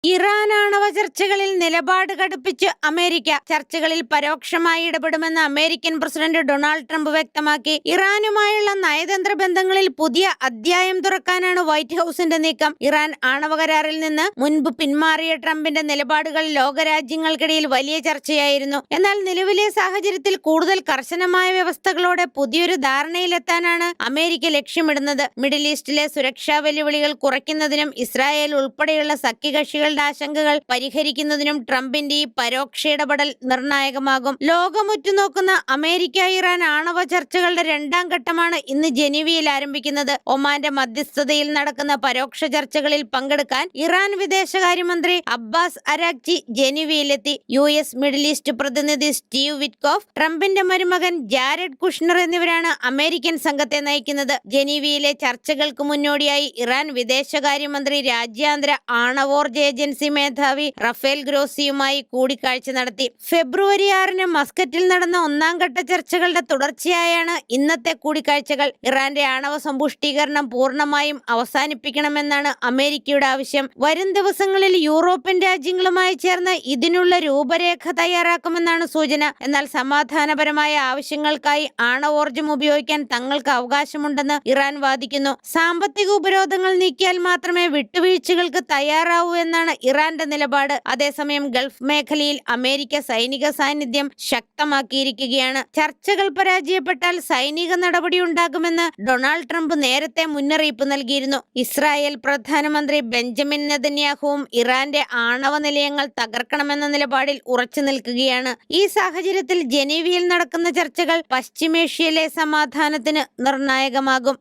Iran ആണവ ചർച്ചകളിൽ നിലപാട് കടുപ്പിച്ച് അമേരിക്ക. ചർച്ചകളിൽ പരോക്ഷമായി ഇടപെടുമെന്ന് അമേരിക്കൻ പ്രസിഡന്റ് ഡൊണാൾഡ് ട്രംപ് വ്യക്തമാക്കി. ഇറാനുമായുള്ള നയതന്ത്ര ബന്ധങ്ങളിൽ പുതിയ അധ്യായം തുറക്കാനാണ് വൈറ്റ് ഹൌസിന്റെ നീക്കം. ഇറാൻ ആണവ കരാറിൽ നിന്ന് മുൻപ് പിന്മാറിയ ട്രംപിന്റെ നിലപാടുകൾ ലോകരാജ്യങ്ങൾക്കിടയിൽ വലിയ ചർച്ചയായിരുന്നു. എന്നാൽ നിലവിലെ സാഹചര്യത്തിൽ കൂടുതൽ കർശനമായ വ്യവസ്ഥകളോടെ പുതിയൊരു ധാരണയിലെത്താനാണ് അമേരിക്ക ലക്ഷ്യമിടുന്നത്. മിഡിൽ ഈസ്റ്റിലെ സുരക്ഷാ വെല്ലുവിളികൾ കുറയ്ക്കുന്നതിനും ഇസ്രായേൽ ഉൾപ്പെടെയുള്ള സഖ്യകക്ഷികളുടെ ആശങ്കകൾ പരിഹരിക്കുന്നതിനും ട്രംപിന്റെ ഈ പരോക്ഷ ഇടപെടൽ നിർണായകമാകും. ലോകമുറ്റുനോക്കുന്ന അമേരിക്ക ഇറാൻ ആണവ ചർച്ചകളുടെ രണ്ടാം ഘട്ടമാണ് ഇന്ന് ജനീവയിൽ ആരംഭിക്കുന്നത്. ഒമാന്റെ മധ്യസ്ഥതയിൽ നടക്കുന്ന പരോക്ഷ ചർച്ചകളിൽ പങ്കെടുക്കാൻ ഇറാൻ വിദേശകാര്യമന്ത്രി അബ്ബാസ് അരാഗ്ചി ജനീവയിലെത്തി. US മിഡിൽ ഈസ്റ്റ് പ്രതിനിധി സ്റ്റീവ് വിറ്റ്കോഫ്, ട്രംപിന്റെ മരുമകൻ ജാരഡ് കുഷ്ണർ എന്നിവരാണ് അമേരിക്കൻ സംഘത്തെ നയിക്കുന്നത്. ജനീവയിലെ ചർച്ചകൾക്ക് മുന്നോടിയായി ഇറാൻ വിദേശകാര്യമന്ത്രി രാജ്യാന്തര ആണവോർജ ഏജൻസി മേധാവി റഫേൽ ഗ്രോസിയുമായി കൂടിക്കാഴ്ച നടത്തി. ഫെബ്രുവരി 6-ന് മസ്കറ്റിൽ നടന്ന ഒന്നാം ഘട്ട ചർച്ചകളുടെ തുടർച്ചയായാണ് ഇന്നത്തെ കൂടിക്കാഴ്ചകൾ. ഇറാന്റെ ആണവ സമ്പുഷ്ടീകരണം പൂർണ്ണമായും അവസാനിപ്പിക്കണമെന്നാണ് അമേരിക്കയുടെ ആവശ്യം. വരും ദിവസങ്ങളിൽ യൂറോപ്യൻ രാജ്യങ്ങളുമായി ചേർന്ന് ഇതിനുള്ള രൂപരേഖ തയ്യാറാക്കുമെന്നാണ് സൂചന. എന്നാൽ സമാധാനപരമായ ആവശ്യങ്ങൾക്കായി ആണവോർജം ഉപയോഗിക്കാൻ തങ്ങൾക്ക് അവകാശമുണ്ടെന്ന് ഇറാൻ വാദിക്കുന്നു. സാമ്പത്തിക ഉപരോധങ്ങൾ നീക്കിയാൽ മാത്രമേ വിട്ടുവീഴ്ചകൾക്ക് തയ്യാറാവൂ എന്നാണ് ഇറാന്റെ നിലപാട്. അതേസമയം ഗൾഫ് മേഖലയിൽ അമേരിക്ക സൈനിക സാന്നിധ്യം ശക്തമാക്കിയിരിക്കുകയാണ്. ചർച്ചകൾ പരാജയപ്പെട്ടാൽ സൈനിക നടപടി ഉണ്ടാകുമെന്ന് ഡൊണാൾഡ് ട്രംപ് നേരത്തെ മുന്നറിയിപ്പ് നൽകിയിരുന്നു. ഇസ്രായേൽ പ്രധാനമന്ത്രി ബെഞ്ചമിൻ നെതന്യാഹുവും ഇറാന്റെ ആണവ നിലയങ്ങൾ തകർക്കണമെന്ന നിലപാടിൽ ഉറച്ചു നിൽക്കുകയാണ്. ഈ സാഹചര്യത്തിൽ ജനീവയിൽ നടക്കുന്ന ചർച്ചകൾ പശ്ചിമേഷ്യയിലെ സമാധാനത്തിന് നിർണായകമാകും.